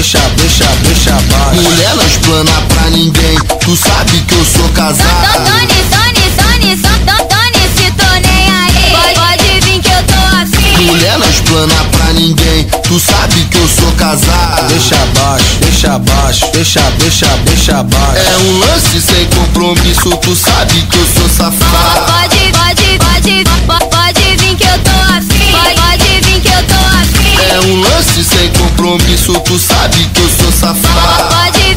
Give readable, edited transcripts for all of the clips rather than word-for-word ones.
deixa baixo. Mulher não explana pra ninguém, tu sabe que eu sou casado. Se tô nem aí, pode vir que eu tô afim. Mulher não explana pra ninguém, tu sabe que eu sou casado. Deixa baixo, deixa baixo. É um lance sem compromisso, tu sabe que eu sou safado. Pode vir que eu tô afim. Pode vir que eu tô afim. É um lance sem compromisso, tu sabe que eu sou safado. Pode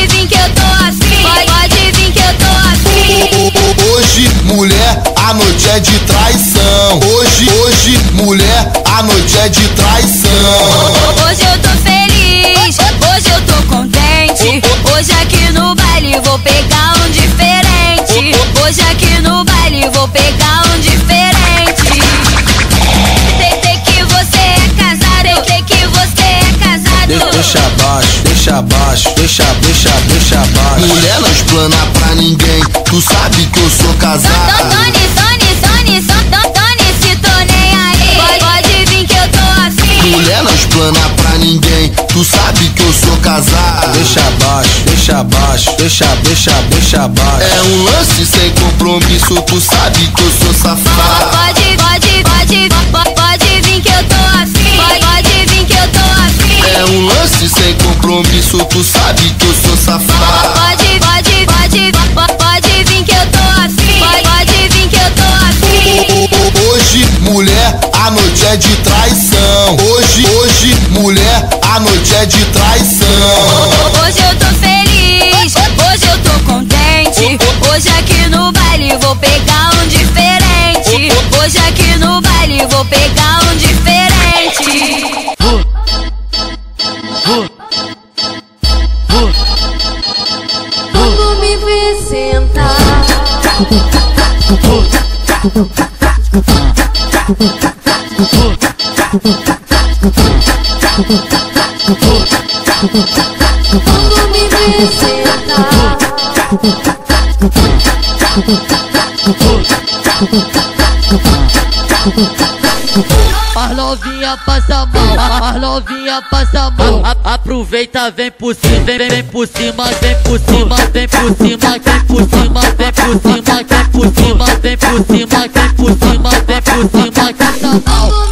vir que eu tô afim. Pode vir que eu tô afim. Hoje, mulher, a noite é de traição. Hoje, mulher, a noite é de traição. Hoje eu tô feliz, hoje eu tô contente. Hoje aqui no baile vou pegar um diferente. Hoje aqui no baile vou pegar um diferente. Sei que você é casado, sei que você é casado. Deixa baixo. Mulher não explana pra ninguém, tu sabe que eu sou casado. Se tô nem aí, pode vir que eu tô afim. Mulher não explana pra ninguém, tu sabe que eu sou casado. Deixa baixo. É um lance sem compromisso, tu sabe que eu sou safado. Pode vir que eu tô afim. Pode vir que eu tô afim. É um lance sem compromisso, tu sabe que eu sou safado. Pode vir que eu tô afim. Pode vir que eu tô afim. Hoje, mulher, a noite é de traição. Hoje, mulher, a noite é de traição. Hoje eu tô feliz, hoje eu tô contente. Hoje aqui no baile vou pegar um diferente. Hoje aqui no baile vou pegar um diferente. Quando me vê sentar, quando me vê sentar, as novinha passa a mão, as novinha passa a mão. Aproveita, vem por cima, vem por cima, vem por cima, vem por cima, vem por cima, vem por cima, vem por cima, vem por cima, vem por cima, vem por cima, vem por cima.